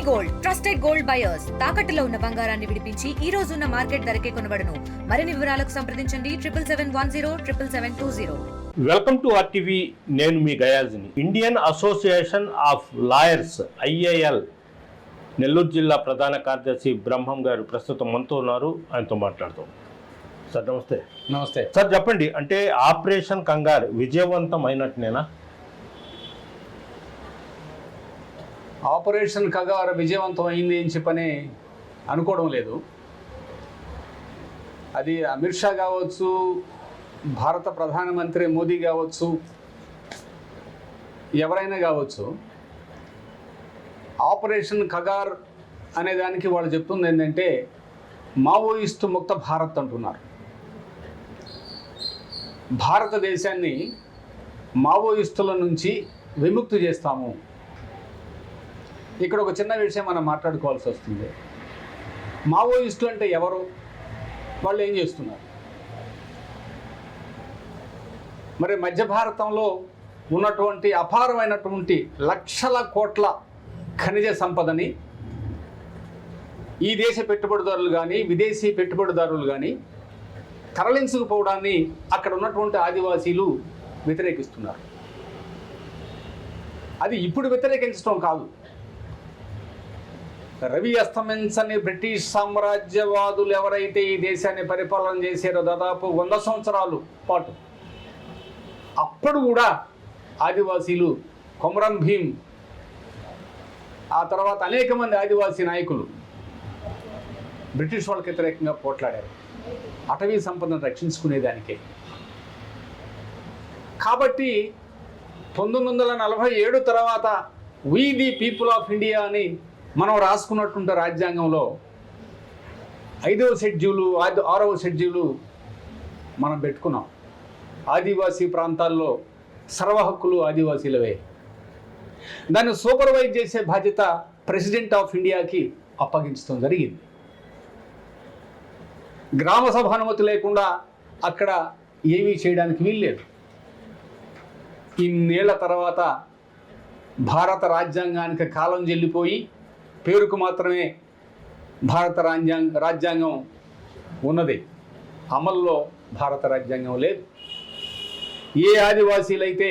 Gold trusted gold buyers తాకట్టులో ఉన్న బంగారాన్ని విడిపించి ఈ రోజు ఉన్న మార్కెట్ ధరకే కొనబడును. మరిన్ని వివరాలకు సంప్రదించండి 7710777020. Welcome to RTV. నేను మీ గయాజ్ని. Indian association of lawyers IAL Nellore జిల్లా ప్రధాన కార్యదర్శి బ్రహ్మం గారు ప్రస్తుతం మనతో ఉన్నారు. ఆయనతో మాట్లాడతాం. సార్ నమస్తే. నమస్తే సార్ చెప్పండి, అంటే ఆపరేషన్ కంగార్ విజయవంతం అయినట్టునేనా? ఆపరేషన్ కగార్ విజయవంతం అయింది అని చెప్పని అనుకోవడం లేదు. అది అమిత్ షా కావచ్చు, భారత ప్రధానమంత్రి మోదీ కావచ్చు, ఎవరైనా కావచ్చు, ఆపరేషన్ కగార్ అనే దానికి వాళ్ళు చెప్తుంది ఏంటంటే మావోయిస్టు ముక్త భారత్ అంటున్నారు. భారతదేశాన్ని మావోయిస్టుల నుంచి విముక్తి చేస్తాము. ఇక్కడ ఒక చిన్న విషయం మనం మాట్లాడుకోవాల్సి వస్తుంది. మావోయిస్టులు అంటే ఎవరు? వాళ్ళు ఏం చేస్తున్నారు? మరి మధ్య భారతంలో ఉన్నటువంటి అపారమైనటువంటి లక్షల కోట్ల ఖనిజ సంపదని ఈ దేశ పెట్టుబడిదారులు కానీ విదేశీ పెట్టుబడిదారులు కానీ తరలించుకుపోవడాన్ని అక్కడ ఉన్నటువంటి ఆదివాసీలు వ్యతిరేకిస్తున్నారు. అది ఇప్పుడు వ్యతిరేకించడం కాదు. రవి అస్తమించని బ్రిటిష్ సామ్రాజ్యవాదులు ఎవరైతే ఈ దేశాన్ని పరిపాలన చేశారో దాదాపు 100 సంవత్సరాల పాటు, అప్పుడు కూడా ఆదివాసీలు, కొమరం భీం, ఆ తర్వాత అనేక మంది ఆదివాసీ నాయకులు బ్రిటిష్ వాళ్ళకి వ్యతిరేకంగా పోట్లాడారు అటవీ సంపదను రక్షించుకునేదానికే. కాబట్టి 1947 తర్వాత వి ది పీపుల్ ఆఫ్ ఇండియా అని మనం రాసుకున్నటువంటి రాజ్యాంగంలో 5వ షెడ్యూలు 6వ షెడ్యూలు మనం పెట్టుకున్నాం. ఆదివాసీ ప్రాంతాల్లో సర్వ హక్కులు ఆదివాసీలవే. దాన్ని సూపర్వైజ్ చేసే బాధ్యత ప్రెసిడెంట్ ఆఫ్ ఇండియాకి అప్పగించడం జరిగింది. గ్రామ సభ అనుమతి లేకుండా అక్కడ ఏమీ చేయడానికి వీల్లేదు. ఇన్నేళ్ల తర్వాత భారత రాజ్యాంగానికి కాలం చెల్లిపోయి పేరుకు మాత్రమే భారత రాజ్యాంగం ఉన్నది, అమల్లో భారత రాజ్యాంగం లేదు. ఏ ఆదివాసీలైతే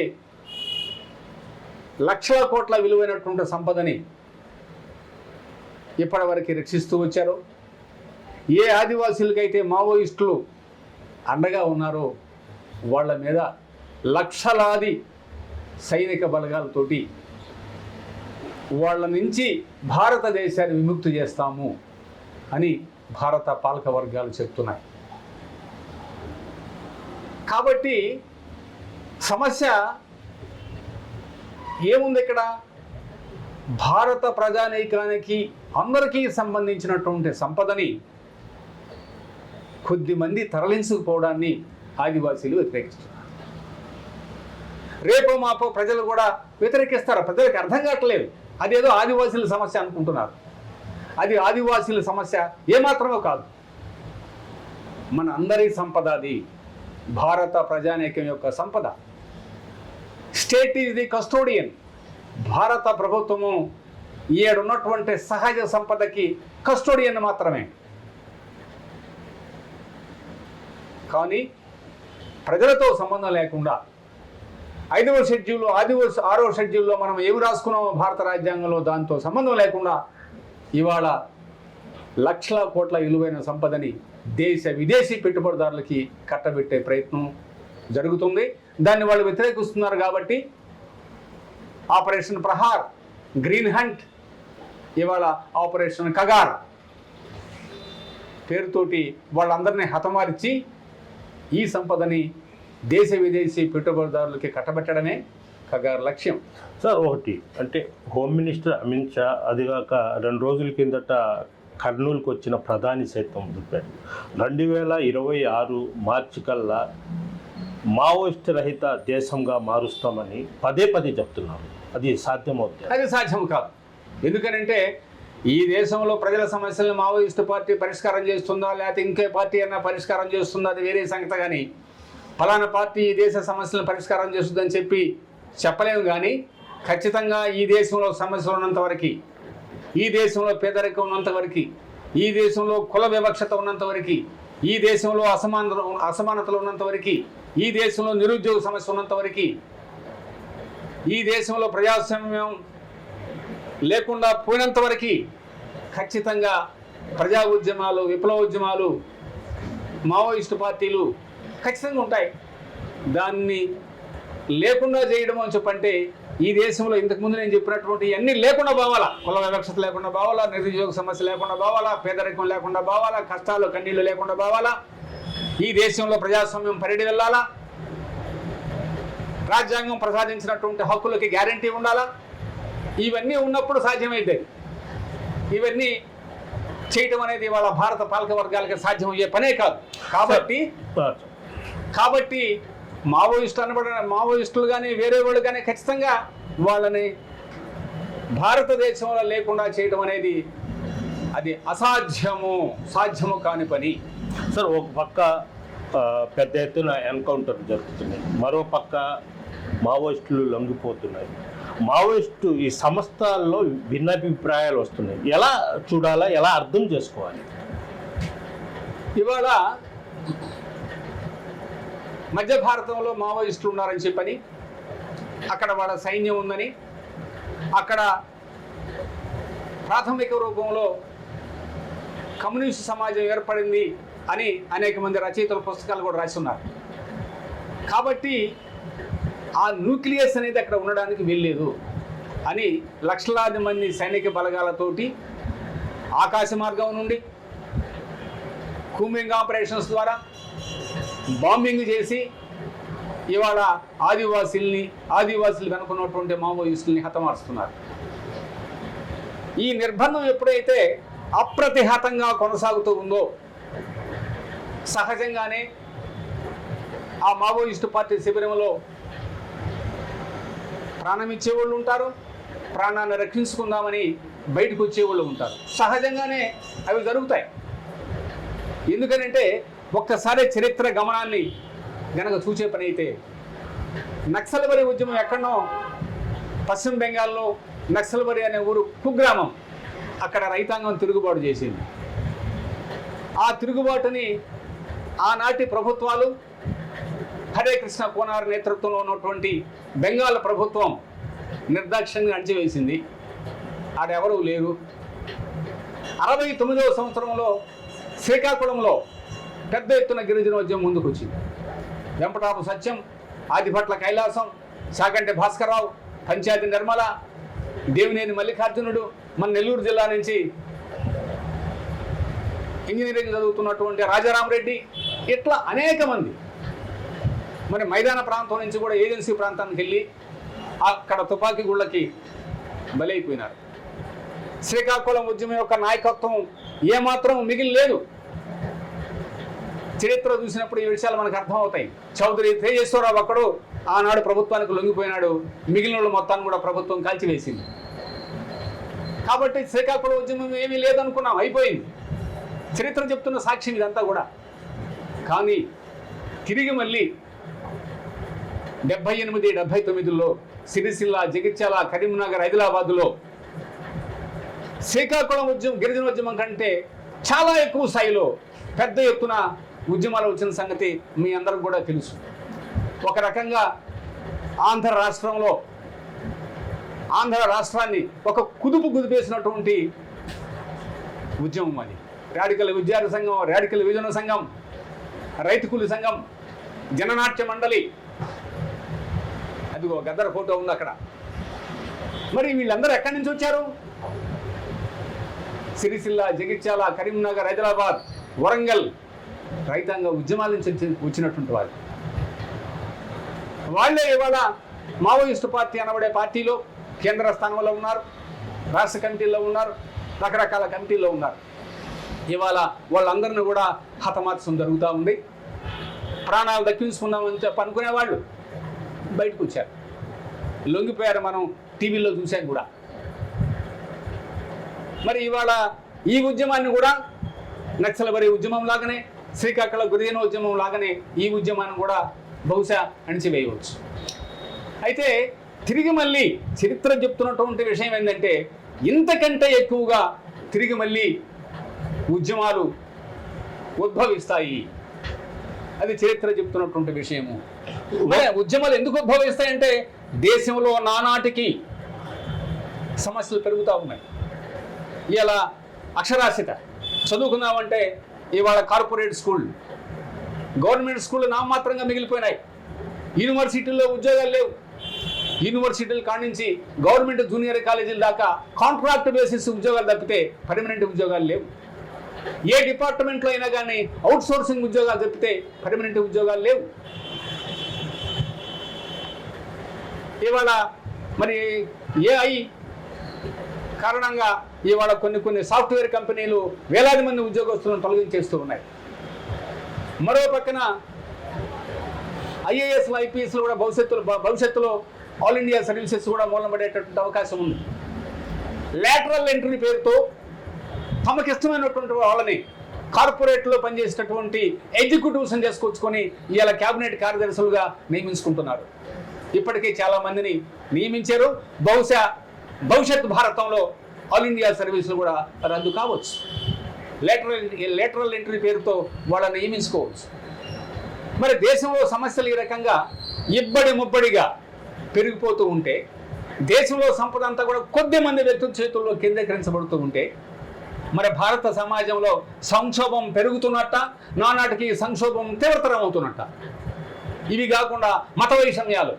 లక్షల కోట్ల విలువైనటువంటి సంపదని ఇప్పటివరకు రక్షిస్తూ వచ్చారో, ఏ ఆదివాసీలకైతే మావోయిస్టులు అండగా ఉన్నారో వాళ్ళ మీద లక్షలాది సైనిక బలగాలతోటి వాళ్ళ నుంచి భారతదేశాన్ని విముక్తి చేస్తాము అని భారత పాలక వర్గాలు చెప్తున్నాయి. కాబట్టి సమస్య ఏముంది ఇక్కడ? భారత ప్రజానీకానికి అందరికీ సంబంధించినటువంటి సంపదని కొద్దిమంది తరలించుకుపోవడాన్ని ఆదివాసీలు వ్యతిరేకిస్తున్నారు. రేపో మాపో ప్రజలు కూడా వ్యతిరేకిస్తారు. ప్రజలకు అర్థం కావట్లేదు. అదేదో ఆదివాసీల సమస్య అనుకుంటున్నారు. అది ఆదివాసీల సమస్య ఏమాత్రమో కాదు, మన అందరి సంపద. అది భారత ప్రజానీకం యొక్క సంపద. State is the custodian. భారత ప్రభుత్వము ఏడున్నటువంటి సహజ సంపదకి కస్టోడియన్ మాత్రమే. కానీ ప్రజలతో సంబంధం లేకుండా 5వ షెడ్యూల్ 6వ షెడ్యూల్లో మనం ఏమి రాసుకున్నామో భారత రాజ్యాంగంలో దాంతో సంబంధం లేకుండా ఇవాళ లక్షల కోట్ల విలువైన సంపదని దేశ విదేశీ పెట్టుబడిదారులకి కట్టబెట్టే ప్రయత్నం జరుగుతుంది. దాన్ని వాళ్ళు వ్యతిరేకిస్తున్నారు. కాబట్టి ఆపరేషన్ ప్రహార్, గ్రీన్ హంట్, ఇవాళ ఆపరేషన్ కగార్ పేరుతోటి వాళ్ళందరినీ హతమార్చి ఈ సంపదని దేశ విదేశీ పెట్టుబడిదారులకి కట్టబెట్టడమే కగార్ లక్ష్యం. సార్ ఒకటి అంటే హోమ్ మినిస్టర్ అమిత్ షా, అదిగాక 2 రోజుల కిందట కర్నూలుకు వచ్చిన ప్రధాని సైతం చెప్పారు 2026 మార్చి కల్లా మావోయిస్ట్ రహిత దేశంగా మారుస్తామని పదే చెప్తున్నారు. అది సాధ్యమవుతుంది? అది సాధ్యం కాదు. ఎందుకనంటే ఈ దేశంలో ప్రజల సమస్యలను మావోయిస్టు పార్టీ పరిష్కారం చేస్తుందా, లేకపోతే ఇంకే పార్టీ అన్నా పరిష్కారం చేస్తుందా, అది వేరే సంగతి. కానీ ఫలానా పార్టీ ఈ దేశ సమస్యలను పరిష్కారం చేస్తుందని చెప్పలేము. కానీ ఖచ్చితంగా ఈ దేశంలో సమస్యలు ఉన్నంత వరకు ఈ దేశంలో పేదరికం ఉన్నంత వరకు, ఈ దేశంలో కుల వివక్షత ఉన్నంత వరకు, ఈ దేశంలో అసమానతలు ఉన్నంత వరకు, ఈ దేశంలో నిరుద్యోగ సమస్య ఉన్నంత వరకు, ఈ దేశంలో ప్రజాస్వామ్యం లేకుండా పోయినంత వరకు ఖచ్చితంగా ప్రజా ఉద్యమాలు, విప్లవ ఉద్యమాలు, మావోయిస్టు పార్టీలు ఖచ్చితంగా ఉంటాయి. దాన్ని లేకుండా చేయడం అని చెప్పంటే ఈ దేశంలో ఇంతకుముందు నేను చెప్పినటువంటి అన్నీ లేకుండా పోవాలా. కుల వివక్షత లేకుండా పోవాలా, నిరుద్యోగ సమస్య లేకుండా పోవాలా, పేదరికం లేకుండా పోవాలా, కష్టాలు కన్నీళ్లు లేకుండా పోవాలా, ఈ దేశంలో ప్రజాస్వామ్యం పరిడి వెళ్ళాలా, రాజ్యాంగం ప్రసాదించినటువంటి హక్కులకి గ్యారంటీ ఉండాలా. ఇవన్నీ ఉన్నప్పుడు సాధ్యమైంది. ఇవన్నీ చేయటం అనేది వాళ్ళ భారత పాలక వర్గాలకి సాధ్యమయ్యే పనే కాదు. కాబట్టి మావోయిస్టులు కానీ వేరే వాళ్ళు కానీ ఖచ్చితంగా వాళ్ళని భారతదేశంలో లేకుండా చేయడం అనేది అది సాధ్యము కాని పని. సార్, ఒక పక్క పెద్ద ఎత్తున ఎన్కౌంటర్ జరుగుతున్నాయి, మరో పక్క మావోయిస్టులు లొంగిపోతున్నాయి. మావోయిస్టు ఈ సంస్థల్లో భిన్నాభిప్రాయాలు వస్తున్నాయి. ఎలా చూడాలా, ఎలా అర్థం చేసుకోవాలి? ఇవాళ మధ్య భారతంలో మావోయిస్టులు ఉన్నారని చెప్పని, అక్కడ వాళ్ళ సైన్యం ఉందని, అక్కడ ప్రాథమిక రూపంలో కమ్యూనిస్టు సమాజం ఏర్పడింది అని అనేక మంది రచయితల పుస్తకాలు కూడా రాసి ఉన్నారు. కాబట్టి ఆ న్యూక్లియస్ అనేది అక్కడ ఉండడానికి వెళ్ళలేదు అని లక్షలాది మంది సైనిక బలగాలతోటి ఆకాశ మార్గం నుండి కూంబింగ్ ఆపరేషన్స్ ద్వారా బాంబింగ్ చేసి ఇవాళ ఆదివాసీలు కనుక్కున్నటువంటి మావోయిస్టుల్ని హతమారుస్తున్నారు. ఈ నిర్బంధం ఎప్పుడైతే అప్రతిహతంగా కొనసాగుతూ ఉందో సహజంగానే ఆ మావోయిస్టు పార్టీ శిబిరంలో ప్రాణం ఇచ్చేవాళ్ళు ఉంటారు, ప్రాణాన్ని రక్షించుకుందామని బయటకు వచ్చేవాళ్ళు ఉంటారు. సహజంగానే అవి జరుగుతాయి. ఎందుకనంటే ఒక్కసారి చరిత్ర గమనాన్ని గనక చూసే పని అయితే, నక్సల్బరీ ఉద్యమం ఎక్కడనో పశ్చిమ బెంగాల్లో నక్సల్బరీ అనే ఊరు కుగ్రామం, అక్కడ రైతాంగం తిరుగుబాటు చేసింది. ఆ తిరుగుబాటుని ఆనాటి ప్రభుత్వాలు, హరే కృష్ణ కోనార్ నేతృత్వంలో ఉన్నటువంటి బెంగాల్ ప్రభుత్వం నిర్దాక్ష్యంగా అణచివేసింది. ఆడెవరూ లేరు. 69వ సంవత్సరంలో శ్రీకాకుళంలో పెద్ద ఎత్తున గిరిజనోద్యమం ముందుకు వచ్చింది. వెంపటాపు సత్యం, ఆదిభట్ల కైలాసం, చాగంటి భాస్కర్రావు, పంచాయతీ నిర్మల, దేవినేని మల్లికార్జునుడు, మన నెల్లూరు జిల్లా నుంచి ఇంజనీరింగ్ చదువుతున్నటువంటి రాజారామరెడ్డి, ఇట్లా అనేక మంది మరి మైదాన ప్రాంతం నుంచి కూడా ఏజెన్సీ ప్రాంతానికి వెళ్ళి అక్కడ తుపాకీ గుళ్ళకి బలైపోయినారు. శ్రీకాకుళం ఉద్యమం యొక్క నాయకత్వం ఏమాత్రం మిగిలిలేదు. చరిత్ర చూసినప్పుడు ఈ విషయాలు మనకు అర్థమవుతాయి. చౌదరి తేజేశ్వరరావు అక్కడు ఆనాడు ప్రభుత్వానికి లొంగిపోయినాడు, మిగిలిన వాళ్ళు మొత్తాన్ని కూడా ప్రభుత్వం కాల్చివేసింది. కాబట్టి శ్రీకాకుళం ఉద్యమం ఏమీ లేదనుకున్నాం, అయిపోయింది. చరిత్ర చెప్తున్న సాక్ష్యం ఇదంతా కూడా. కానీ తిరిగి మళ్ళీ 78, 79లో సిరిసిల్ల, జగిత్యాల, కరీంనగర్, ఆదిలాబాద్లో శ్రీకాకుళం ఉద్యమం గిరిజనోద్యమం కంటే చాలా ఎక్కువ స్థాయిలో పెద్ద ఎత్తున ఉద్యమాలు వచ్చిన సంగతి మీ అందరికి కూడా తెలుసు. ఒక రకంగా ఆంధ్ర రాష్ట్రాన్ని ఒక కుదిపేసినటువంటి ఉద్యమం అది. రాడికల్ విద్యార్థి సంఘం, రాడికల్ విజన సంఘం, రైతు కూలి సంఘం, జననాట్య మండలి, అదిగో గద్దర్ ఫోటో ఉంది అక్కడ. మరి వీళ్ళందరూ ఎక్కడి నుంచి వచ్చారు? సిరిసిల్ల, జగిత్యాల, కరీంనగర్, హైదరాబాద్, వరంగల్ రైతాంగ ఉద్యమాల నుంచి వచ్చినటువంటి వారు. వాళ్ళే ఇవాళ మావోయిస్టు పార్టీ అనబడే పార్టీలో కేంద్ర స్థానంలో ఉన్నారు, రాష్ట్ర కమిటీల్లో ఉన్నారు, రకరకాల కమిటీల్లో ఉన్నారు. ఇవాళ వాళ్ళందరినీ కూడా హతమార్చడం జరుగుతూ ఉంది. ప్రాణాలు దక్కించుకుందామని చెప్పి అనుకునేవాళ్ళు బయటకు వచ్చారు, లొంగిపోయారు. మనం టీవీలో చూసాం కూడా. మరి ఇవాళ ఈ ఉద్యమాన్ని కూడా నక్సల్బరీ ఉద్యమం లాగానే, శ్రీకాకుళం గిరిజన ఉద్యమం లాగానే ఈ ఉద్యమాన్ని కూడా బహుశా అణిచివేయవచ్చు. అయితే తిరిగి మళ్ళీ చరిత్ర చెప్తున్నటువంటి విషయం ఏంటంటే, ఇంతకంటే ఎక్కువగా తిరిగి మళ్ళీ ఉద్యమాలు ఉద్భవిస్తాయి. అది చరిత్ర చెప్తున్నటువంటి విషయము. మరి ఉద్యమాలు ఎందుకు ఉద్భవిస్తాయంటే దేశంలో నానాటికి సమస్యలు పెరుగుతూ ఉన్నాయి. ఇలా అక్షరాస్యత చదువుకుందామంటే ఇవాళ కార్పొరేట్ స్కూల్, గవర్నమెంట్ స్కూళ్ళు నామమాత్రంగా మిగిలిపోయినాయి. యూనివర్సిటీల్లో ఉద్యోగాలు లేవు. యూనివర్సిటీల కానించి గవర్నమెంట్ జూనియర్ కాలేజీల దాకా కాంట్రాక్ట్ బేసిస్ ఉద్యోగాలు తప్పితే పర్మనెంట్ ఉద్యోగాలు లేవు. ఏ డిపార్ట్మెంట్లో అయినా కానీ అవుట్ సోర్సింగ్ ఉద్యోగాలు తప్పితే పర్మనెంట్ ఉద్యోగాలు లేవు. ఇవాళ మరి ఏఐ కారణంగా ఇవాళ కొన్ని సాఫ్ట్వేర్ కంపెనీలు వేలాది మంది ఉద్యోగస్తులను తొలగించేస్తూ ఉన్నాయి. మరో పక్కన ఐఏఎస్లు ఐపీఎస్లు కూడా భవిష్యత్తులో ఆల్ ఇండియా సర్వీసెస్ కూడా మూలపడేటటువంటి అవకాశం ఉంది. లాటరల్ ఎంట్రీ పేరుతో తమకిష్టమైనటువంటి వాళ్ళని కార్పొరేట్లో పనిచేసేటటువంటి ఎగ్జిక్యూటివ్స్ని చేసుకొచ్చుకొని ఇవాళ క్యాబినెట్ కార్యదర్శులుగా నియమించుకుంటున్నారు. ఇప్పటికే చాలామందిని నియమించారు. బహుశా భవిష్యత్ భారతంలో ఆల్ ఇండియా సర్వీసులు కూడా రద్దు కావచ్చు. లేటరల్ ఎంట్రీ పేరుతో వాళ్ళని నియమించుకోవచ్చు. మరి దేశంలో సమస్యలు ఈ రకంగా ఇబ్బడి ముబ్బడిగా పెరిగిపోతూ ఉంటే, దేశంలో సంపద అంతా కూడా కొద్ది మంది వ్యక్తుల చేతుల్లో కేంద్రీకరించబడుతూ ఉంటే, మరి భారత సమాజంలో సంక్షోభం పెరుగుతున్నట్ట, నానాటికి సంక్షోభం తీవ్రతరం అవుతున్నట్ట. ఇవి కాకుండా మత వైషమ్యాలు,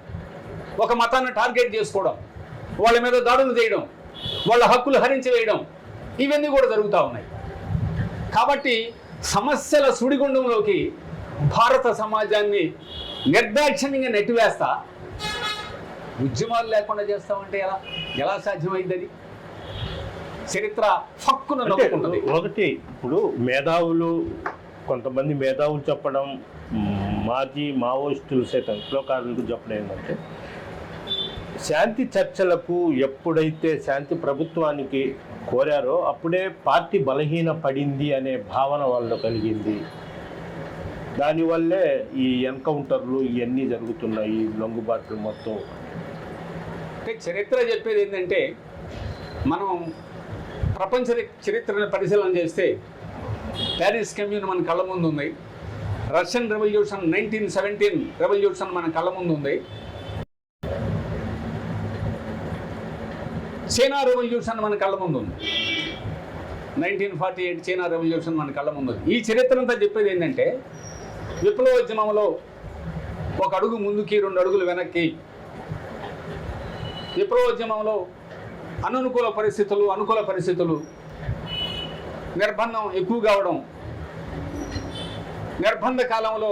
ఒక మతాన్ని టార్గెట్ చేసుకోవడం, వాళ్ళ మీద దాడులు చేయడం, వాళ్ళ హక్కులు హరించి వేయడం, ఇవన్నీ కూడా జరుగుతూ ఉన్నాయి. కాబట్టి సమస్యల సుడిగుండంలోకి భారత సమాజాన్ని నిర్దాక్షిణ్యంగా నెట్టివేస్తా ఉద్యమాలు లేకుండా చేస్తామంటే ఎలా సాధ్యమైంది? అది చరిత్ర ఫక్కున నవ్వుకుంటుంది. ఒకటి, ఇప్పుడు మేధావులు, కొంతమంది మేధావులు చెప్పడం, మాజీ మావోయిస్టులు సైతం విప్లవకారులకు చెప్పడం ఏంటంటే, శాంతి చర్చలకు ఎప్పుడైతే శాంతి ప్రభుత్వానికి కోరారో అప్పుడే పార్టీ బలహీన పడింది అనే భావన వాళ్ళు కలిగింది. దానివల్లే ఈ ఎన్కౌంటర్లు ఇవన్నీ జరుగుతున్నాయి, లొంగుబాట్లు మొత్తం. అంటే చరిత్ర చెప్పేది ఏంటంటే, మనం ప్రపంచ చరిత్రను పరిశీలన చేస్తే ప్యారిస్ కమ్యూన్ మన కళ్ళ ముందు ఉంది, రష్యన్ రెవల్యూషన్ 1917 రెవల్యూషన్ మన కళ్ళ ముందు ఉంది, చైనా రెవల్యూషన్ మన కళ్ళ ముందు ఉంది, 1948 చైనా రెవల్యూషన్ మన కళ్ళ ముందు ఉంది. ఈ చరిత్ర అంతా చెప్పేది ఏంటంటే, విప్లవోద్యమంలో ఒక అడుగు ముందుకి 2 అడుగులు వెనక్కి, విప్లవోద్యమంలో అనుకూల పరిస్థితులు, నిర్బంధం ఎక్కువ కావడం, నిర్బంధ కాలంలో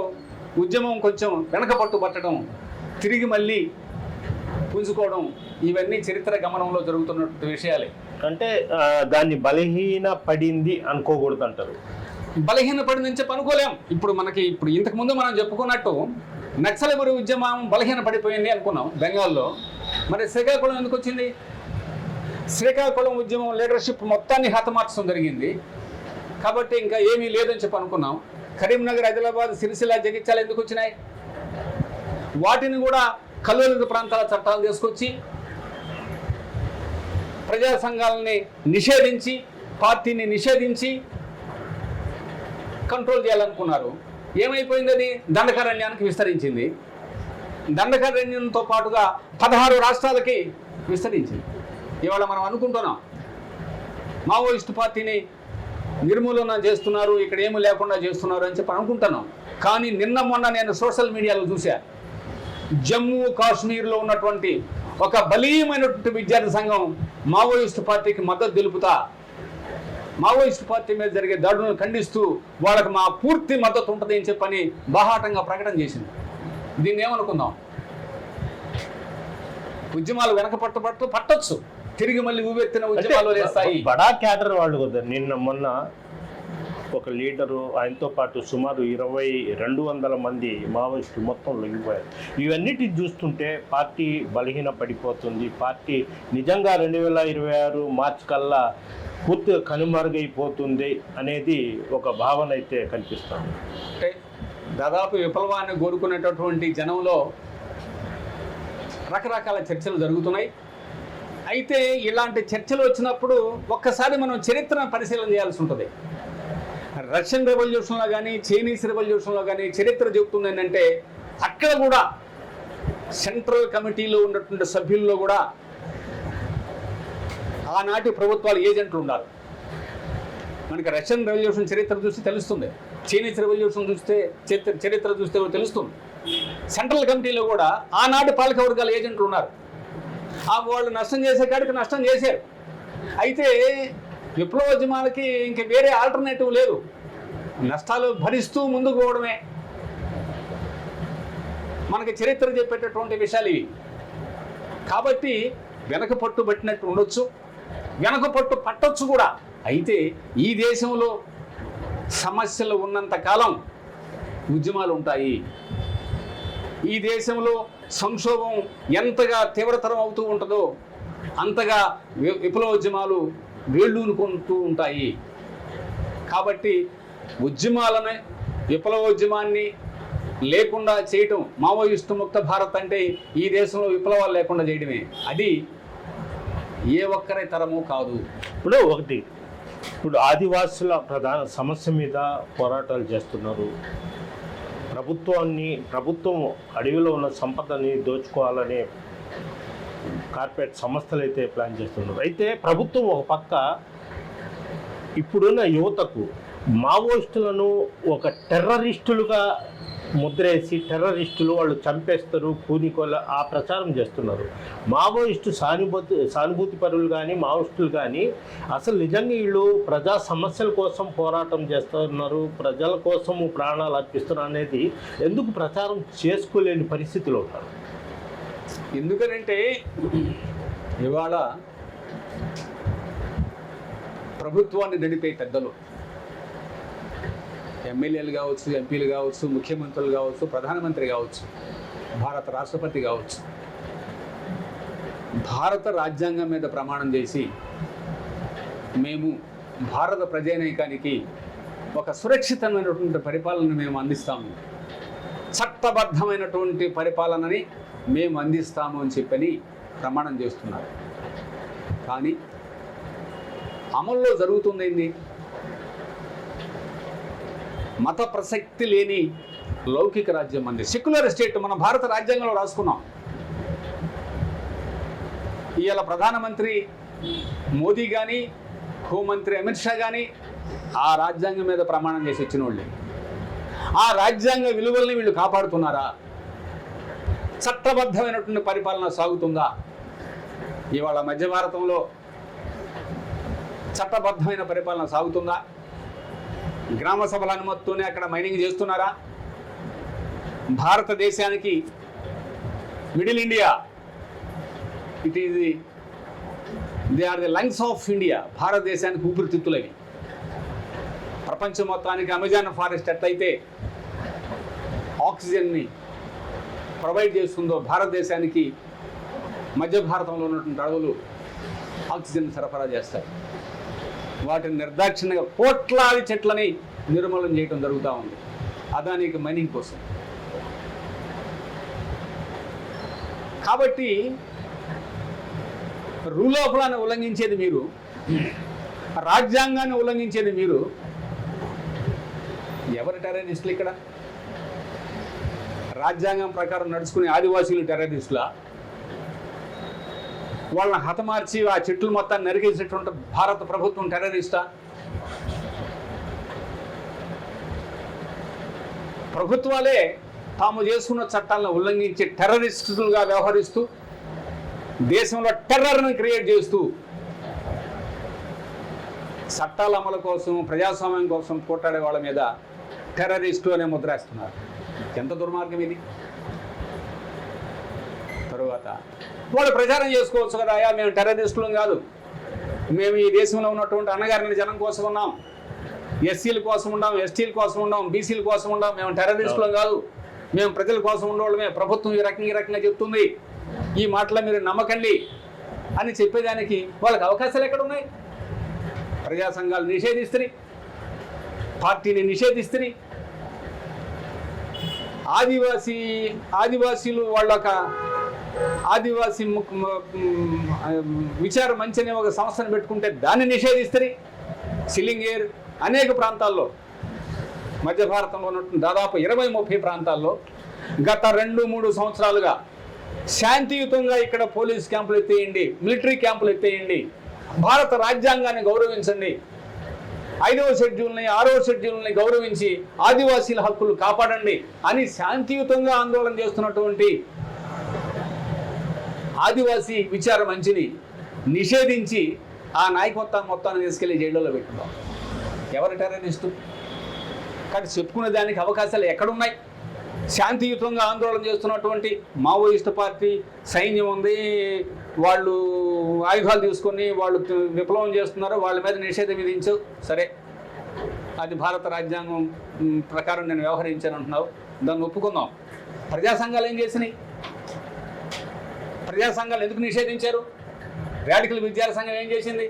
ఉద్యమం కొంచెం వెనకపట్టు పట్టడం, తిరిగి మళ్ళీ పుంజుకోవడం, ఇవన్నీ చరిత్ర గమనంలో జరుగుతున్నటువంటి విషయాలే. అంటే దాన్ని బలహీన పడింది అనుకోకూడదు అంటారు. బలహీన పడిందని చెప్పి అనుకోలేం. ఇప్పుడు ఇంతకుముందు మనం చెప్పుకున్నట్టు నక్సలబరి ఉద్యమం బలహీన పడిపోయింది అనుకున్నాం బెంగాల్లో. మరి శ్రీకాకుళం ఎందుకు వచ్చింది? శ్రీకాకుళం ఉద్యమం లీడర్షిప్ మొత్తాన్ని హతమార్చడం జరిగింది కాబట్టి ఇంకా ఏమీ లేదని చెప్పి అనుకున్నాం. కరీంనగర్, ఆదిలాబాద్, సిరిసిల్ల, జగిత్యాల ఎందుకు వచ్చినాయి? వాటిని కూడా కల్లోలిత ప్రాంతాల చట్టాలు తీసుకొచ్చి ప్రజా సంఘాలని నిషేధించి, పార్టీని నిషేధించి కంట్రోల్ చేయాలనుకున్నారు. ఏమైపోయింది? అది దండకారణ్యానికి విస్తరించింది. దండకారణ్యంతో పాటుగా 16 రాష్ట్రాలకి విస్తరించింది. ఇవాళ మనం అనుకుంటున్నాం మావోయిస్టు పార్టీని నిర్మూలన చేస్తున్నారు, ఇక్కడ ఏమీ లేకుండా చేస్తున్నారు అని చెప్పి అనుకుంటున్నాం. కానీ నిన్న మొన్న నేను సోషల్ మీడియాలో చూశాను, జమ్మూ కాశ్మీర్లో ఉన్నటువంటి ఒక బలీయమైనటువంటి విద్యార్థి సంఘం మావోయిస్టు పార్టీకి మద్దతు తెలుపుతా, మావోయిస్టు పార్టీ మీద జరిగే దాడులను ఖండిస్తూ వాళ్ళకి మా పూర్తి మద్దతు ఉంటుంది అని చెప్పని బాహాటంగా ప్రకటన చేసింది. దీన్ని ఏమనుకుందాం? ఉద్యమాలు వెనక పట్టొచ్చు, తిరిగి మళ్ళీ ఊవెత్తిన ఉద్యమాలు లేస్తాయి. బడా క్యాడర్ వాళ్ళు కదా. నిన్న మొన్న ఒక లీడరు, ఆయనతో పాటు సుమారు 200 మంది మావోయిస్టులు మొత్తం లొంగిపోయారు. ఇవన్నిటిని చూస్తుంటే పార్టీ బలహీన పడిపోతుంది, పార్టీ నిజంగా 2026 మార్చి కల్లా పూర్తిగా కనుమరుగైపోతుంది అనేది ఒక భావన అయితే కనిపిస్తుంది. అంటే దాదాపు విప్లవాన్ని కోరుకునేటటువంటి జనంలో రకరకాల చర్చలు జరుగుతున్నాయి. అయితే ఇలాంటి చర్చలు వచ్చినప్పుడు ఒక్కసారి మనం చరిత్రను పరిశీలన చేయాల్సి ఉంటుంది. రష్యన్ రెవల్యూషన్లో కానీ చైనీస్ రెవల్యూషన్లో కానీ చరిత్ర చెబుతుంది ఏంటంటే అక్కడ కూడా సెంట్రల్ కమిటీలో ఉన్నటువంటి సభ్యుల్లో కూడా ఆనాటి ప్రభుత్వాలు ఏజెంట్లు ఉన్నారు. మనకి రష్యన్ రెవల్యూషన్ చరిత్ర చూస్తే తెలుస్తుంది, చైనీస్ రెవల్యూషన్ చూస్తే చరిత్ర చూస్తే తెలుస్తుంది. సెంట్రల్ కమిటీలో కూడా ఆనాటి పాలక వర్గాల ఏజెంట్లు ఉన్నారు. వాళ్ళు నష్టం చేసే కాడికి నష్టం చేశారు. అయితే విప్లవోద్యమాలకి ఇంక వేరే ఆల్టర్నేటివ్ లేదు, నష్టాలు భరిస్తూ ముందుకు పోవడమే మనకి చరిత్ర చెప్పేటటువంటి విషయాలు ఇవి. కాబట్టి వెనక పట్టు పట్టినట్టు ఉండొచ్చు, వెనక పట్టు పట్టొచ్చు కూడా. అయితే ఈ దేశంలో సమస్యలు ఉన్నంత కాలం ఉద్యమాలు ఉంటాయి. ఈ దేశంలో సంక్షోభం ఎంతగా తీవ్రతరం అవుతూ ఉంటుందో అంతగా విప్లవోద్యమాలు వేళ్ళూనుకుంటూ ఉంటాయి. కాబట్టి ఉద్యమాలనే విప్లవోద్యమాన్ని లేకుండా చేయటం, మావోయిస్టు ముక్త భారత్ అంటే ఈ దేశంలో విప్లవాలు లేకుండా చేయడమే. అది ఏ ఒక్కరి తరము కాదు. ఇప్పుడు ఆదివాసుల ప్రధాన సమస్య మీద పోరాటాలు చేస్తున్నారు. ప్రభుత్వం అడవిలో ఉన్న సంపదని దోచుకోవాలనే కార్పొరేట్ సంస్థలు అయితే ప్లాన్ చేస్తున్నారు. అయితే ప్రభుత్వం ఒక పక్క ఇప్పుడున్న యువతకు మావోయిస్టులను ఒక టెర్రరిస్టులుగా ముద్రేసి టెర్రరిస్టులు వాళ్ళు చంపేస్తారు, కూనికోల ఆ ప్రచారం చేస్తున్నారు. మావోయిస్టు సానుభూతి పరులు కానీ మావోయిస్టులు కానీ అసలు నిజంగా వీళ్ళు ప్రజా సమస్యల కోసం పోరాటం చేస్తున్నారు, ప్రజల కోసము ప్రాణాలు అర్పిస్తున్నారు అనేది ఎందుకు ప్రచారం చేసుకోలేని పరిస్థితిలో ఉంటారు? ఎందుకనంటే ఇవాళ ప్రభుత్వాన్ని నడిపే పెద్దలు, ఎమ్మెల్యేలు కావచ్చు, ఎంపీలు కావచ్చు, ముఖ్యమంత్రులు కావచ్చు, ప్రధానమంత్రి కావచ్చు, భారత రాష్ట్రపతి కావచ్చు, భారత రాజ్యాంగం మీద ప్రమాణం చేసి మేము భారత ప్రజానీకానికి ఒక సురక్షితమైనటువంటి పరిపాలనను మేము అందిస్తాము, చట్టబద్ధమైనటువంటి పరిపాలనని మేము అందిస్తాము అని చెప్పని ప్రమాణం చేస్తున్నారు. కానీ అమల్లో జరుగుతుందేంది? మత ప్రసక్తి లేని లౌకిక రాజ్యం అంది, సెక్యులర్ స్టేట్ మన భారత రాజ్యాంగంలో రాసుకున్నాం. ఇవాళ ప్రధానమంత్రి మోదీ కానీ హోంమంత్రి అమిత్ షా కానీ ఆ రాజ్యాంగం మీద ప్రమాణం చేసి వచ్చిన వాళ్ళే. ఆ రాజ్యాంగ విలువల్ని వీళ్ళు కాపాడుతున్నారా? చట్టబద్ధమైనటువంటి పరిపాలన సాగుతుందా? ఇవాళ మధ్య భారతంలో చట్టబద్ధమైన పరిపాలన సాగుతుందా? గ్రామ సభల అనుమతితోనే అక్కడ మైనింగ్ చేస్తున్నారా? భారతదేశానికి middle India, it is they are the lungs of India. భారతదేశానికి ఊపిరితిత్తులవి. ప్రపంచం మొత్తానికి అమెజాన్ ఫారెస్ట్ ఎట్లయితే ఆక్సిజన్ని ప్రొవైడ్ చేస్తుందో భారతదేశానికి మధ్య భారతంలో ఉన్నటువంటి అడవులు ఆక్సిజన్ సరఫరా చేస్తాయి. వాటిని నిర్దాక్షిణ్యంగా కోట్లాది చెట్లని నిర్మూలన చేయడం జరుగుతూ ఉంది అదానికి మైనింగ్ కోసం. కాబట్టి రూల్ ఆఫ్ లాని ఉల్లంఘించేది మీరు, రాజ్యాంగాన్ని ఉల్లంఘించేది మీరు. ఎవరు టెర్రరిస్టులు ఇక్కడ? రాజ్యాంగం ప్రకారం నడుచుకునే ఆదివాసీలు టెర్రరిస్టులా? వాళ్ళని హతమార్చి ఆ చెట్లు మొత్తాన్ని నరికేసేటువంటి భారత ప్రభుత్వం టెర్రరిస్టా? ప్రభుత్వాలే తాము చేసుకున్న చట్టాలను ఉల్లంఘించి టెర్రరిస్టులుగా వ్యవహరిస్తూ దేశంలో టెర్రర్ని క్రియేట్ చేస్తూ చట్టాల అమలు కోసం, ప్రజాస్వామ్యం కోసం పోట్లాడే వాళ్ళ మీద టెర్రరిస్టు అనే ముద్రేస్తున్నారు. ఎంత దుర్మార్గం ఇది! తరువాత వాళ్ళు ప్రచారం చేసుకోవచ్చు కదా, అయ్యా మేము టెర్రరిస్టులం కాదు, మేము ఈ దేశంలో ఉన్నటువంటి అన్నగారిని జనం కోసం ఉన్నాం, ఎస్సీల కోసం ఉన్నాం, ఎస్టీల కోసం ఉన్నాం, బీసీల కోసం ఉన్నాం, మేము టెర్రరిస్టులం కాదు, మేము ప్రజల కోసం ఉండేవాళ్ళమే, ప్రభుత్వం ఈ రకంగా చెప్తుంది, ఈ మాటలు మీరు నమ్మకండి అని చెప్పేదానికి వాళ్ళకి అవకాశాలు ఎక్కడ ఉన్నాయి? ప్రజా సంఘాలు నిషేధిస్తున్నాయి, పార్టీని నిషేధిస్తున్నాయి. ఆదివాసీలు వాళ్ళ ఆదివాసీ విచార మంచి అనే ఒక సంస్థను పెట్టుకుంటే దాన్ని నిషేధిస్తారు. సిలింగేర్ అనేక ప్రాంతాల్లో మధ్య భారతంలో ఉన్నటువంటి దాదాపు 20-30 ప్రాంతాల్లో గత 2-3 సంవత్సరాలుగా శాంతియుతంగా ఇక్కడ పోలీస్ క్యాంపులు ఎత్తేయండి, మిలిటరీ క్యాంపులు ఎత్తేయండి, భారత రాజ్యాంగాన్ని గౌరవించండి, 5వ షెడ్యూల్ని 6వ షెడ్యూల్ని గౌరవించి ఆదివాసీల హక్కులు కాపాడండి అని శాంతియుతంగా ఆందోళన చేస్తున్నటువంటి ఆదివాసీ విచార మంచిని నిషేధించి ఆ నాయకత్వాన్ని మొత్తాన్ని తీసుకెళ్లి జైల్లో పెట్టున్నాం. ఎవరు టెర్రరిస్టు? కానీ చెప్పుకునే దానికి అవకాశాలు ఎక్కడున్నాయి? శాంతియుతంగా ఆందోళన చేస్తున్నటువంటి మావోయిస్టు పార్టీ, సైన్యం ఉంది, వాళ్ళు ఆయుధాలు తీసుకొని వాళ్ళు విప్లవం చేస్తున్నారు, వాళ్ళ మీద నిషేధం విధించు, సరే అది భారత రాజ్యాంగం ప్రకారం నేను వ్యవహరించాను అంటున్నావు, దాన్ని ఒప్పుకుందాం. ప్రజా సంఘాలు ఏం చేసినాయి? ప్రజా సంఘాలు ఎందుకు నిషేధించారు? రాడికల్ విద్యార్థి సంఘం ఏం చేసింది?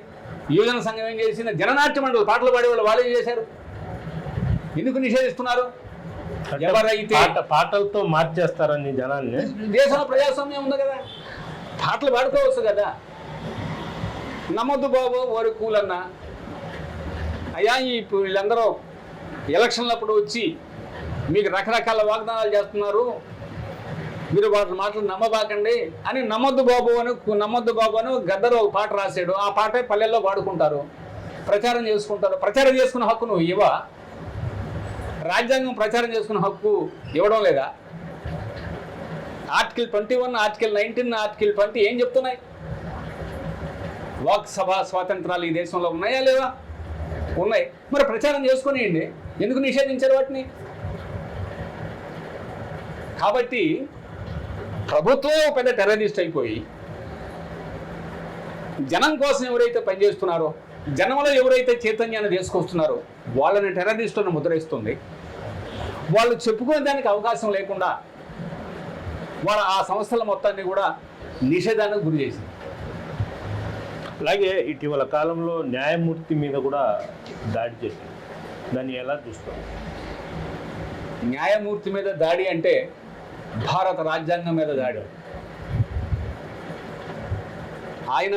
యువజన సంఘం ఏం చేసింది? జననాట్య మండలి పాటలు పాడేవాళ్ళు వాళ్ళు ఏం చేశారు? ఎందుకు నిషేధిస్తున్నారు? ఎవరైతే పాటలతో మార్చేస్తారని జనాన్ని. దేశంలో ప్రజాస్వామ్యం ఉంది కదా, పాటలు పాడుకోవచ్చు కదా. నమ్మద్దు బాబు ఓరి కూలన్నా, అయ్యా ఇప్పుడు వీళ్ళందరూ ఎలక్షన్లప్పుడు వచ్చి మీకు రకరకాల వాగ్దానాలు చేస్తున్నారు, మీరు వాటి మాటలు నమ్మబాకండి అని నమ్మద్దు బాబు అని గద్దరు ఒక పాట రాశాడు. ఆ పాటే పల్లెల్లో పాడుకుంటారు, ప్రచారం చేసుకుంటారు. ప్రచారం చేసుకున్న హక్కు నువ్వు ఇవ్వ? రాజ్యాంగం ప్రచారం చేసుకున్న హక్కు ఇవ్వడం లేదా? ఆర్టికల్ 21, ఆర్టికల్ 19, ఆర్టికల్ 20 ఏం చెప్తున్నాయి? వాక్ సభ స్వాతంత్రాలు ఈ దేశంలో ఉన్నాయా లేవా? ఉన్నాయి. మరి ప్రచారం చేసుకునేయండి, ఎందుకు నిషేధించారు వాటిని? కాబట్టి ప్రభుత్వం పెద్ద టెర్రరిస్ట్ అయిపోయి జనం కోసం ఎవరైతే పనిచేస్తున్నారో, జనంలో ఎవరైతే చైతన్యాన్ని తీసుకొస్తున్నారో వాళ్ళని టెర్రరిస్టులను ముద్రేస్తుంది. వాళ్ళు చెప్పుకునే దానికి అవకాశం లేకుండా వాళ్ళ ఆ సంస్థల మొత్తాన్ని కూడా నిషేధానికి గురి చేసింది. అలాగే ఇటీవల కాలంలో న్యాయమూర్తి మీద కూడా దాడి చేసింది, దాన్ని ఎలా చూస్తాం? న్యాయమూర్తి మీద దాడి అంటే భారత రాజ్యాంగం మీద దాడి. ఆయన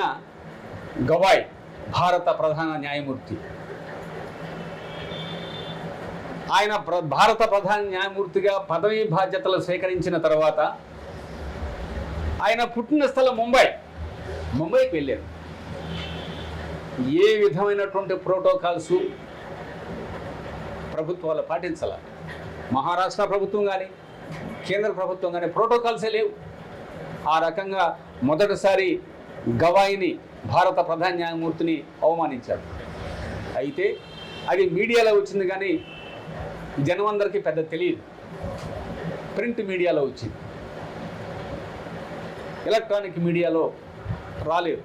గవాయ్, భారత ప్రధాన న్యాయమూర్తి. ఆయన భారత ప్రధాన న్యాయమూర్తిగా పదవీ బాధ్యతలు స్వీకరించిన తర్వాత ఆయన పుట్టిన స్థలం ముంబైకి వెళ్ళారు. ఏ విధమైనటువంటి ప్రోటోకాల్స్ ప్రభుత్వాలు పాటించాల. మహారాష్ట్ర ప్రభుత్వం కానీ కేంద్ర ప్రభుత్వం కానీ ప్రోటోకాల్సే లేవు. ఆ రకంగా మొదటిసారి గవాయిని, భారత ప్రధాన న్యాయమూర్తిని అవమానించారు. అయితే అది మీడియాలో వచ్చింది కానీ జనం అందరికీ పెద్ద తెలియదు. ప్రింట్ మీడియాలో వచ్చింది, ఎలక్ట్రానిక్ మీడియాలో రాలేదు.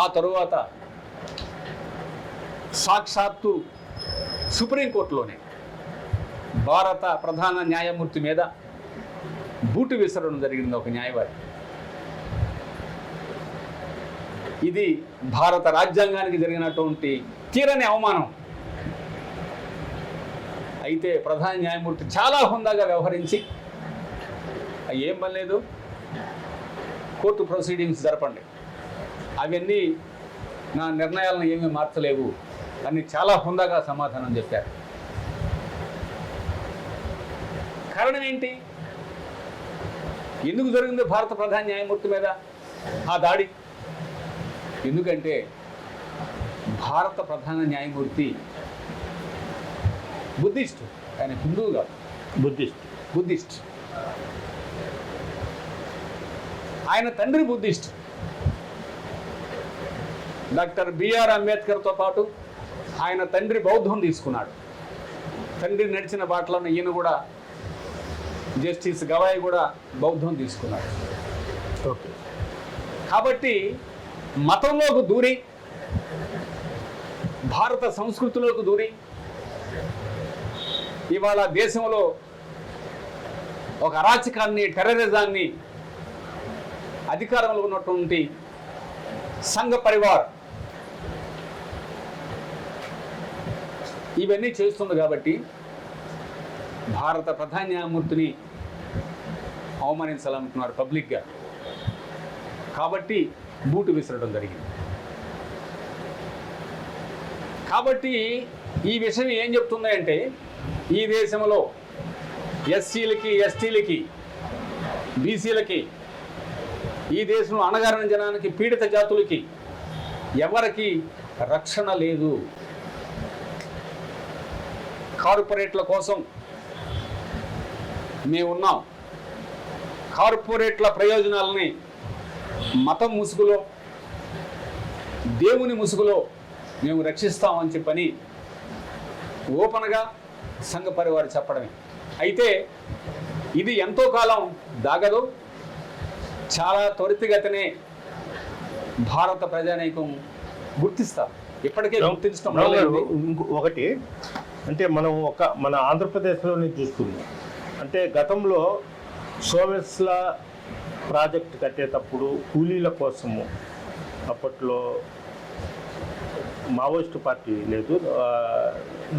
ఆ తరువాత సాక్షాత్తు సుప్రీంకోర్టులోనే భారత ప్రధాన న్యాయమూర్తి మీద బూటు విసరడం జరిగింది ఒక న్యాయవాది. ఇది భారత రాజ్యాంగానికి జరిగినటువంటి తీరని అవమానం. అయితే ప్రధాన న్యాయమూర్తి చాలా హుందాగా వ్యవహరించి ఏం పనిలేదు, కోర్టు ప్రొసీడింగ్స్ జరపండి, అవన్నీ నా నిర్ణయాలను ఏమీ మార్చలేవు అని చాలా హుందాగా సమాధానం చెప్పారు. కారణం ఏంటి? ఎందుకు జరిగింది భారత ప్రధాన న్యాయమూర్తి మీద ఆ దాడి? ఎందుకంటే భారత ప్రధాన న్యాయమూర్తి బుద్ధిస్ట్, ఆయన హిందువు కాదు, బుద్ధిస్ట్. ఆయన తండ్రి బుద్ధిస్ట్. డాక్టర్ బిఆర్ అంబేద్కర్తో పాటు ఆయన తండ్రి బౌద్ధం తీసుకున్నాడు. తండ్రి నడిచిన బాటలోనే ఈయన కూడా, జస్టిస్ గవాయ్ కూడా బౌద్ధం తీసుకున్నాడు. ఓకే. కాబట్టి మతంలోకి దూరి, భారత సంస్కృతిలోకి దూరి ఇవాళ దేశంలో ఒక అరాచకాన్ని, టెర్రరిజాన్ని అధికారంలో ఉన్నటువంటి సంఘ పరివార్ ఇవన్నీ చేస్తుంది. కాబట్టి భారత ప్రధాన న్యాయమూర్తిని అవమానించాలనుకున్నారు పబ్లిక్గా. కాబట్టి బూటు విసరడం జరిగింది. కాబట్టి ఈ విషయం ఏం చెప్తుంది అంటే ఈ దేశంలో ఎస్సీలకి, ఎస్టీలకి, బీసీలకి, ఈ దేశంలో అణగారిన జనానికి, పీడిత జాతులకి ఎవరికి రక్షణ లేదు. కార్పొరేట్ల కోసం మేమున్నాం. కార్పొరేట్ల ప్రయోజనాలని మతం ముసుగులో, దేవుని ముసుగులో మేము రక్షిస్తామని చెప్పని ఓపెన్గా సంఘ పరివారు చెప్పడమే. అయితే ఇది ఎంతో కాలం దాగదు. చాలా త్వరితగతినే భారత ప్రజానీకం గుర్తిస్తారు. ఇప్పటికే గుర్తించడం ఒకటి అంటే మనం మన ఆంధ్రప్రదేశ్లోనే చూస్తున్నాం. అంటే గతంలో సోమెస్ల ప్రాజెక్ట్ కట్టేటప్పుడు కూలీల కోసము అప్పట్లో మావోయిస్టు పార్టీ లేదు,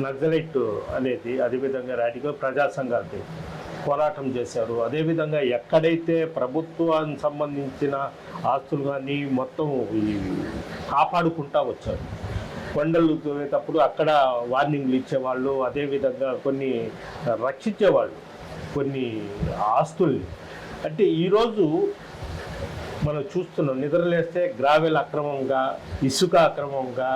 నక్సలైట్ అనేది, అదేవిధంగా రాడికల్ ప్రజా సంఘాలకి పోరాటం చేశారు. అదేవిధంగా ఎక్కడైతే ప్రభుత్వానికి సంబంధించిన ఆస్తులు కానీ మొత్తం కాపాడుకుంటూ వచ్చారు. కొండలు తవ్వేటప్పుడు అక్కడ వార్నింగ్లు ఇచ్చేవాళ్ళు, అదేవిధంగా కొన్ని రక్షించేవాళ్ళు కొన్ని ఆస్తుల్ని. అంటే ఈరోజు మనం చూస్తున్నాం, నిద్రలేస్తే గ్రావెల్ అక్రమంగా, ఇసుక అక్రమంగా,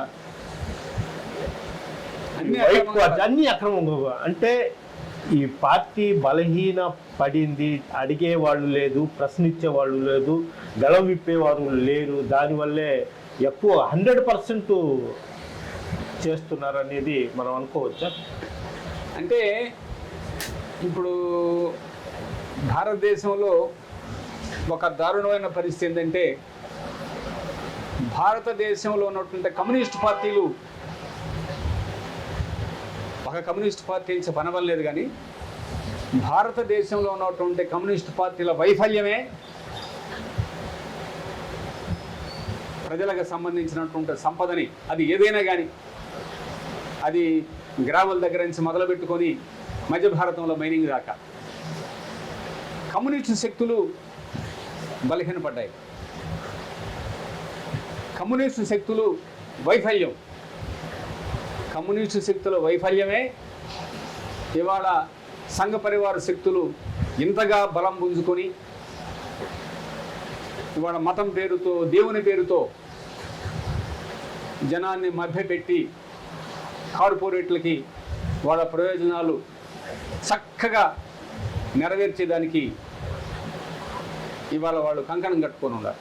అన్ని అక్రమంగా. అంటే ఈ పార్టీ బలహీన పడింది. అడిగే వాళ్ళు లేదు, ప్రశ్నించే వాళ్ళు లేదు, గళం విప్పేవారు లేరు. దానివల్లే ఎక్కువ 100% చేస్తున్నారు అనేది మనం అనుకోవచ్చా? అంటే ఇప్పుడు భారతదేశంలో ఒక దారుణమైన పరిస్థితి ఏంటంటే భారతదేశంలో ఉన్నటువంటి కమ్యూనిస్ట్ పార్టీలు, ఒక కమ్యూనిస్ట్ పార్టీ నుంచి పనవలేదు, కానీ భారతదేశంలో ఉన్నటువంటి కమ్యూనిస్ట్ పార్టీల వైఫల్యమే ప్రజలకు సంబంధించినటువంటి సంపదని, అది ఏదైనా కానీ, అది గ్రామాల దగ్గర నుంచి మొదలుపెట్టుకొని మధ్య భారతంలో మైనింగ్ దాకా కమ్యూనిస్ట్ శక్తులు బలహీనపడ్డాయి. కమ్యూనిస్టు శక్తులు వైఫల్యం, కమ్యూనిస్టు శక్తుల వైఫల్యమే ఇవాళ సంఘ పరివార శక్తులు ఇంతగా బలం పుంజుకొని ఇవాళ మతం పేరుతో, దేవుని పేరుతో జనాన్ని మభ్యపెట్టి కార్పొరేట్లకి వాళ్ళ ప్రయోజనాలు చక్కగా నెరవేర్చేదానికి ఇవాళ వాళ్ళు కంకణం కట్టుకొని ఉన్నారు.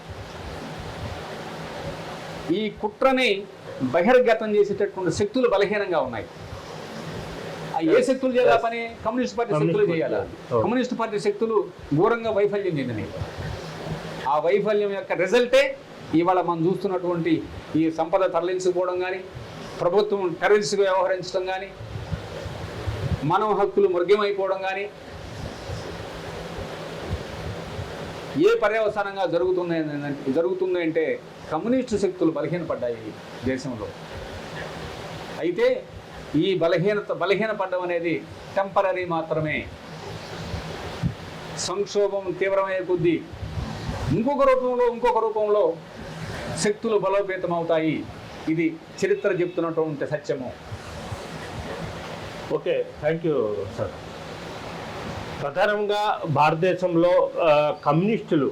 ఈ కుట్రని బహిర్గతం చేసేటటువంటి శక్తులు బలహీనంగా ఉన్నాయి. ఏ శక్తులు చేయాలా పని? కమ్యూనిస్ట్ పార్టీ శక్తులు చేయాలా? కమ్యూనిస్ట్ పార్టీ శక్తులు ఘోరంగా వైఫల్యం చెందినాయి. ఆ వైఫల్యం యొక్క రిజల్టే ఇవాళ మనం చూస్తున్నటువంటి ఈ సంపద తరలించుకోవడం కానీ, ప్రభుత్వం టెర్రరిస్ట్గా వ్యవహరించడం కానీ, మానవ హక్కులు మృగ్యమైపోవడం కానీ, ఏ పర్యవసానంగా జరుగుతుంది అంటే కమ్యూనిస్టు శక్తులు బలహీనపడ్డాయి దేశంలో. అయితే ఈ బలహీనపడడం అనేది టెంపరీ మాత్రమే. సంక్షోభం తీవ్రమయ్యే కొద్దీ ఇంకొక రూపంలో శక్తులు బలోపేతం అవుతాయి. ఇది చరిత్ర చెప్తున్నటువంటి సత్యము. Okay, thank you sir. ప్రధానంగా భారతదేశంలో కమ్యూనిస్టులు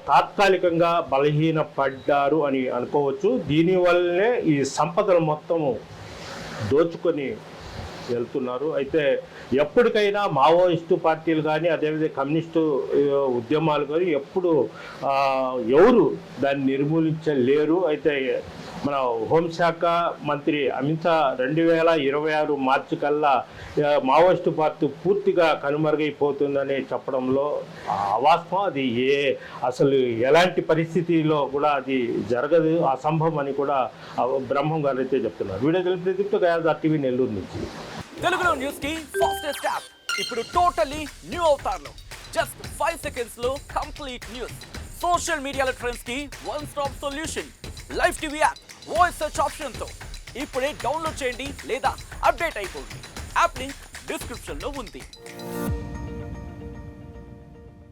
తాత్కాలికంగా బలహీనపడ్డారు అని అనుకోవచ్చు. దీనివల్లనే ఈ సంపదలు మొత్తము దోచుకొని వెళ్తున్నారు. అయితే ఎప్పటికైనా మావోయిస్టు పార్టీలు కానీ, అదేవిధంగా కమ్యూనిస్టు ఉద్యమాలు కానీ ఎవరు దాన్ని నిర్మూలించలేరు. అయితే మన హోంశాఖ మంత్రి అమిత్ షా 2026 మార్చి కల్లా మావోయిస్టు పార్టీ పూర్తిగా కనుమరుగైపోతుందని చెప్పడంలో అవాస్తవం. అది అసలు ఎలాంటి పరిస్థితిలో కూడా అది జరగదు, అసంభవం అని కూడా బ్రహ్మం గారు అయితే చెప్తున్నారు. వీడియో తెలిపి గయాదార్ టీవీ నెల్లూరు నుంచి. తెలుగులో న్యూస్ కి ఫాస్టెస్ట్ యాప్ ఇప్పుడు టోటలీ న్యూ అవతార్లో జస్ట్ 5 seconds లో కంప్లీట్ న్యూస్. సోషల్ మీడియాలో ట్రెండ్స్ కి one stop solution. Live TV app voice search option తో ఇప్పుడే డౌన్లోడ్ చేయండి లేదా అప్డేట్ అయిపోండి. యాప్ లింక్ డిస్క్రిప్షన్ లో ఉంది.